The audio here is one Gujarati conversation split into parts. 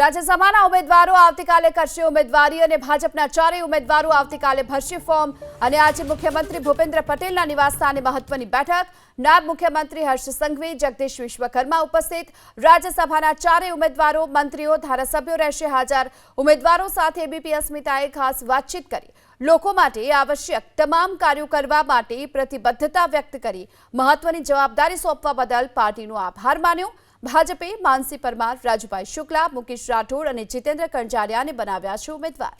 રાજ્યસભાના ઉમેદવારો આવતીકાલે કરશે ઉમેદવારી અને ભાજપના ચારેય ઉમેદવારો આવતીકાલે ભરશે ફોર્મ અને આજે મુખ્યમંત્રી ભૂપેન્દ્ર પટેલના નિવાસસ્થાને મહત્વની બેઠક નાયબ મુખ્યમંત્રી હર્ષ સંઘવી જગદીશ વિશ્વકર્મા ઉપસ્થિત રાજ્યસભાના ચારેય ઉમેદવારો મંત્રીઓ ધારાસભ્યો રહેશે હાજર ઉમેદવારો સાથે એબીપી અસ્મિતાએ ખાસ વાતચીત કરી લોકો માટે આવશ્યક તમામ કાર્યો કરવા માટે પ્રતિબદ્ધતા વ્યક્ત કરી મહત્વની જવાબદારી સોંપવા બદલ પાર્ટીનો આભાર માન્યો ભાજપે માનસી પરમાર રાજુભાઈ શુક્લા મુકેશ રાઠોડ અને જીતેન્દ્ર કંજારિયાને બનાવ્યા છે ઉમેદવાર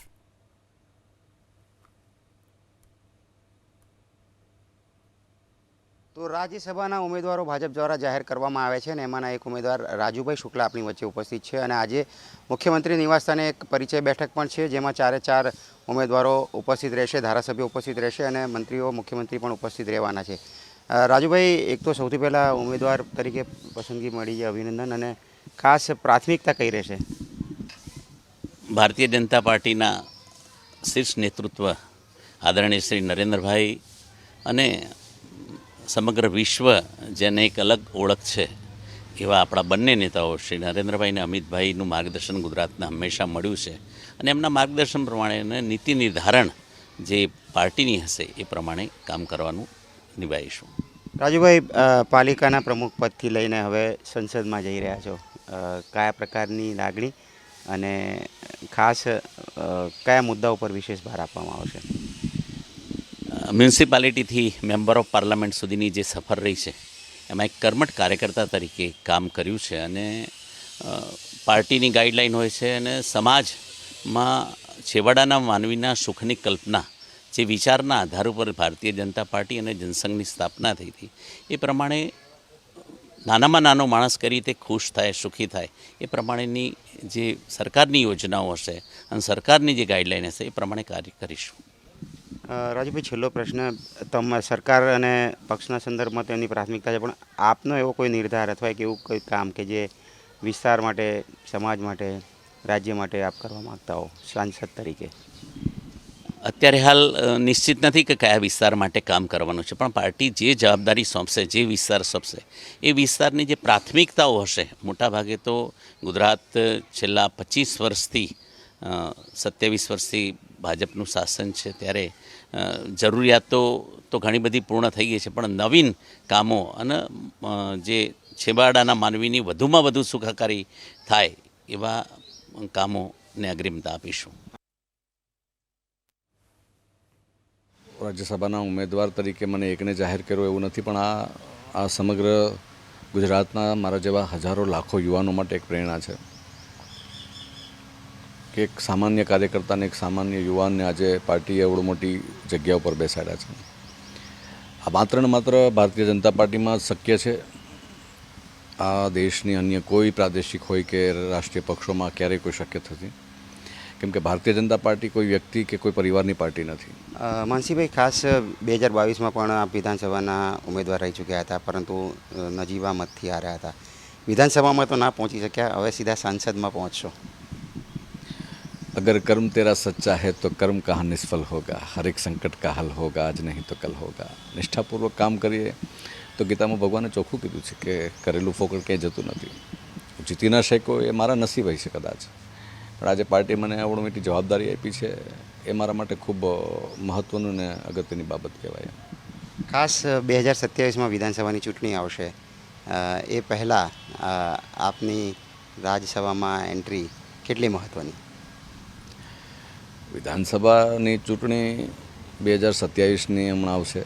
તો રાજ્યસભાના ઉમેદવારો ભાજપ દ્વારા જાહેર કરવામાં આવે છે અને એમાંના એક ઉમેદવાર રાજુભાઈ શુક્લા આપણી વચ્ચે ઉપસ્થિત છે અને આજે મુખ્યમંત્રી નિવાસસ્થાને એક પરિચય બેઠક પણ છે જેમાં ચાર ઉમેદવારો ઉપસ્થિત રહેશે ધારાસભ્યો ઉપસ્થિત રહેશે અને મંત્રીઓ મુખ્યમંત્રી પણ ઉપસ્થિત રહેવાના છે રાજુભાઈ એક તો સૌથી પહેલાં ઉમેદવાર તરીકે પસંદગી મળી છે અભિનંદન અને ખાસ પ્રાથમિકતા કઈ રહેશે ભારતીય જનતા પાર્ટીના શીર્ષ નેતૃત્વ આદરણીય શ્રી નરેન્દ્રભાઈ અને સમગ્ર વિશ્વ જેને એક અલગ ઓળખ છે એવા આપણા બંને નેતાઓ શ્રી નરેન્દ્રભાઈ અને અમિતભાઈનું માર્ગદર્શન ગુજરાતને હંમેશા મળ્યું છે અને એમના માર્ગદર્શન પ્રમાણે નીતિ નિર્ધારણ જે પાર્ટીની હશે એ પ્રમાણે કામ કરવાનું નિભાવીશું રાજુભાઈ પાલિકાના પ્રમુખ પદથી લઈને હવે સંસદમાં જઈ રહ્યા છો કયા પ્રકારની લાગણી અને ખાસ કયા મુદ્દા ઉપર વિશેષ ભાર આપવામાં આવશે મ્યુનિસિપાલિટીથી મેમ્બર ઓફ પાર્લામેન્ટ સુધીની જે સફર રહી છે એમાં એક કર્મઠ કાર્યકર્તા તરીકે કામ કર્યું છે અને પાર્ટીની ગાઈડલાઈન હોય છે અને સમાજમાં છેવાડાના માનવીના સુખની કલ્પના જે વિચારના આધાર ઉપર ભારતીય જનતા પાર્ટી અને જનસંઘની સ્થાપના થઈ હતી એ પ્રમાણે નાનામાં નાનો માણસ કઈ રીતે ખુશ થાય સુખી થાય એ પ્રમાણેની જે સરકારની યોજનાઓ હશે અને સરકારની જે ગાઈડલાઈન હશે એ પ્રમાણે કાર્ય કરીશું રાજુભાઈ છેલ્લો પ્રશ્ન સરકાર અને પક્ષના સંદર્ભમાં તેમની પ્રાથમિકતા છે પણ આપનો એવો કોઈ નિર્ધાર અથવા એવું કોઈ કામ કે જે વિસ્તાર માટે સમાજ માટે રાજ્ય માટે આપ કરવા માગતા હો સાંસદ તરીકે અત્યારે હાલ નિશ્ચિત નથી કે કયા વિસ્તાર માટે કામ કરવાનું છે પણ પાર્ટી જે જવાબદારી સોંપશે જે વિસ્તાર સોંપશે એ વિસ્તારની જે પ્રાથમિકતાઓ હશે મોટાભાગે તો ગુજરાત છેલ્લા 25 વર્ષથી 27 વર્ષથી ભાજપનું શાસન છે ત્યારે જરૂરિયાતો તો ઘણી બધી પૂર્ણ થઈ ગઈ છે પણ નવીન કામો અને જે છેવાડાના માનવીની વધુમાં વધુ સુખાકારી થાય એવા કામોને અગ્રિમતા આપીશું રાજ્યસભાના ઉમેદવાર તરીકે મને એકને જાહેર કર્યો એવું નથી પણ આ સમગ્ર ગુજરાતના મારા જેવા હજારો લાખો યુવાનો માટે એક પ્રેરણા છે કે એક સામાન્ય કાર્યકર્તાને એક સામાન્ય યુવાનને આજે પાર્ટીએ એવડી મોટી જગ્યા ઉપર બેસાડ્યા છે આ માત્ર ને માત્ર ભારતીય જનતા પાર્ટીમાં જ શક્ય છે આ દેશની અન્ય કોઈ પ્રાદેશિક હોય કે રાષ્ટ્રીય પક્ષોમાં ક્યારેય કોઈ શક્ય નથી કેમ કે ભારતીય જનતા પાર્ટી કોઈ વ્યક્તિ કે કોઈ પરિવારની પાર્ટી નથી માનસીભાઈ ખાસ 2022માં પણ આપ વિધાનસભાના ઉમેદવાર રહી ચૂક્યા હતા પરંતુ નજીવા મતથી હાર્યા હતા વિધાનસભામાં તો ના પહોંચી શક્યા હવે સીધા સાંસદમાં પહોંચશો अगर कर्म तेरा सच्चा है तो कर्म कहाँ निष्फल होगा हर एक संकट का हल होगा आज नहीं तो कल होगा निष्ठापूर्वक काम કરીએ તો ગીતામાં ભગવાને ચોખ્ખું કીધું છે કે કરેલું ફોકટ ક્યાંય જતું નથી જીતી ન શક્યો એ મારા નસીબ હોય છે કદાચ પણ આજે પાર્ટી મને આવડી મોટી જવાબદારી આપી છે એ મારા માટે ખૂબ મહત્ત્વનું ને અગત્યની બાબત કહેવાય ખાસ 2027માં વિધાનસભાની ચૂંટણી આવશે એ પહેલાં આપની રાજ્યસભામાં એન્ટ્રી કેટલી મહત્ત્વની વિધાનસભાની ચૂંટણી 2027ની હમણાં આવશે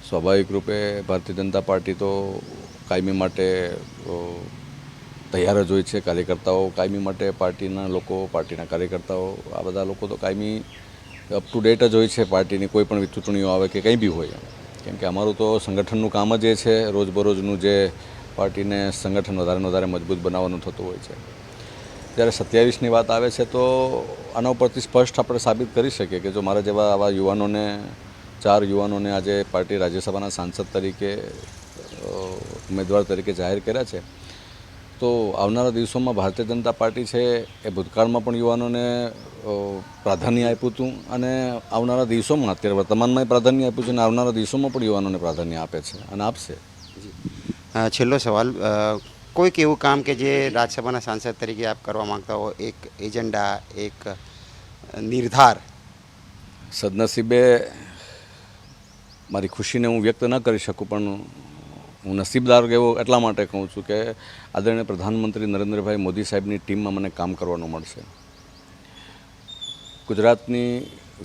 સ્વાભાવિક રૂપે ભારતીય જનતા પાર્ટી તો કાયમી માટે તૈયાર જ હોય છે કાર્યકર્તાઓ કાયમી માટે પાર્ટીના લોકો પાર્ટીના કાર્યકર્તાઓ આ બધા લોકો તો કાયમી અપ ટુ ડેટ જ હોય છે પાર્ટીની કોઈ પણ ચૂંટણીઓ આવે કે કંઈ બી હોય કેમ કે અમારું તો સંગઠનનું કામ જ એ છે રોજબરોજનું જે પાર્ટીને સંગઠન વધારે મજબૂત બનાવવાનું થતું હોય છે જ્યારે 27ની વાત આવે છે તો આના ઉપરથી સ્પષ્ટ આપણે સાબિત કરી શકીએ કે જો મારા જેવા આવા યુવાનોને 4 યુવાનોને આજે પાર્ટી રાજ્યસભાના સાંસદ તરીકે ઉમેદવાર તરીકે જાહેર કર્યા છે તો આવનારા દિવસોમાં ભારતીય જનતા પાર્ટી છે એ ભૂતકાળમાં પણ યુવાનોને પ્રાધાન્ય આપ્યું હતું અને આવનારા દિવસોમાં અત્યારે વર્તમાનમાં પ્રાધાન્ય આપ્યું છે અને આવનારા દિવસોમાં પણ યુવાનોને પ્રાધાન્ય આપે છે અને આપશે છેલ્લો સવાલ કોઈક એવું કામ કે જે રાજ્યસભાના સાંસદ તરીકે આપ કરવા માંગતા હો, એક એજન્ડા, એક નિર્ધાર? સદનસીબે મારી ખુશીને હું વ્યક્ત ન કરી શકું, પણ હું નસીબદાર એવો એટલા માટે કહું છું કે આદરણીય પ્રધાનમંત્રી નરેન્દ્રભાઈ મોદી સાહેબની ટીમમાં મને કામ કરવાનું મળશે. ગુજરાતની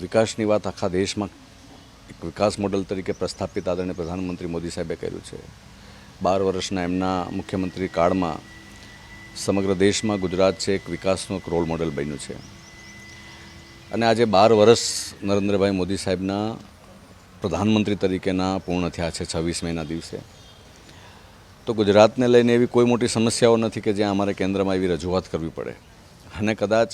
વિકાસની વાત આખા દેશમાં એક વિકાસ મોડલ તરીકે પ્રસ્થાપિત આદરણીય પ્રધાનમંત્રી મોદી સાહેબે કર્યું છે. 12 વર્ષના એમના મુખ્યમંત્રી કાળમાં સમગ્ર દેશમાં ગુજરાત છે એક વિકાસનું એક રોલ મોડલ બન્યું છે. અને આજે 12 વર્ષ નરેન્દ્રભાઈ મોદી સાહેબના પ્રધાનમંત્રી તરીકેના પૂર્ણ થયા છે 26 દિવસે. તો ગુજરાતને લઈને એવી કોઈ મોટી સમસ્યાઓ નથી કે જ્યાં અમારે કેન્દ્રમાં એવી રજૂઆત કરવી પડે. અને કદાચ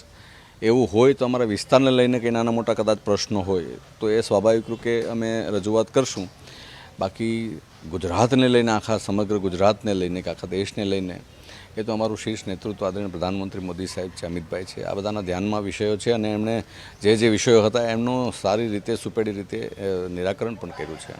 એવું હોય તો અમારા વિસ્તારને લઈને કંઈ નાના મોટા કદાચ પ્રશ્નો હોય તો એ સ્વાભાવિક રૂપે અમે રજૂઆત કરશું. બાકી ગુજરાતને લઈને, આખા સમગ્ર ગુજરાતને લઈને કે આખા દેશને લઈને એ તો અમારું શીર્ષ નેતૃત્વ આદરણીય પ્રધાનમંત્રી મોદી સાહેબ છે, અમિતભાઈ છે, આ બધાના ધ્યાનમાં વિષયો છે. અને એમણે જે વિષયો હતા એમનું સારી રીતે સુપેરી રીતે નિરાકરણ પણ કર્યું છે.